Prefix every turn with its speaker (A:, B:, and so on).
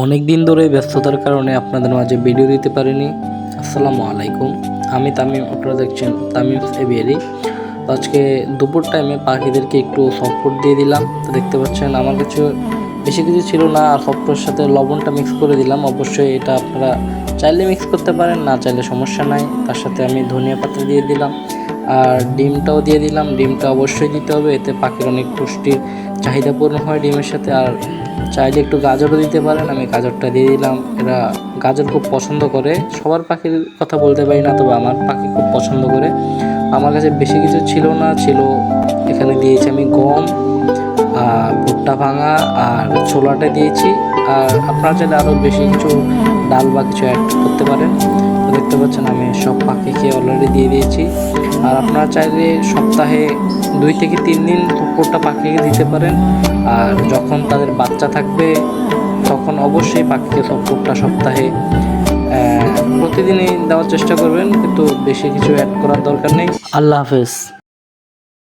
A: অনেক দিন ধরে ব্যস্ততার কারণে আপনাদের মাঝে ভিডিও দিতে পারিনি। আসসালামু আলাইকুম, আমি তামিম। আপনারা দেখছেন তামিমস এভিয়ারি। আজকে দুপুর টাইমে পাখিদেরকে একটু সফট দিয়ে দিলাম। তো দেখতে পাচ্ছেন আমার কাছে বেশি কিছু ছিল না, আর সফটের সাথে লবণটা মিক্স করে দিলাম। অবশ্যই এটা আপনারা চাইলে মিক্স করতে পারেন, না চাইলে সমস্যা নাই। তার সাথে আমি ধনিয়া পাতা দিয়ে দিলাম, আর ডিমটাও দিয়ে দিলাম। ডিমটা অবশ্যই দিতে হবে, এতে পাখির অনেক পুষ্টির চাহিদা পূরণ হয় ডিমের সাথে। আর চাইলে একটু গাজরও দিতে পারেন, আমি গাজরটা দিয়ে দিলাম। এরা গাজর খুব পছন্দ করে। সবার পাখির কথা বলতে পারি না, তবে আমার পাখি খুব পছন্দ করে। আমার কাছে বেশি কিছু ছিল না, এখানে দিয়েছি আমি গম, ভুট্টা ভাঙা আর ছোলাটা দিয়েছি। আর আপনারা চাইলে আরও বেশি কিছু ডাল বা কিছু অ্যাড করতে পারেন। তো দেখতে পাচ্ছেন আমি সব পাখিকে অলরেডি দিয়ে দিয়েছি। আর আপনারা চাইলে সপ্তাহে 2 থেকে 3 দিন দুপুরটা পাখিকে দিতে পারেন। আর যখন তাদের বাচ্চা থাকবে তখন অবশ্যই পাখিকে দুপুরটা সপ্তাহে প্রতিদিনই দেওয়ার চেষ্টা করবেন, কিন্তু বেশি কিছু অ্যাড করার দরকার নেই। আল্লাহ হাফেজ।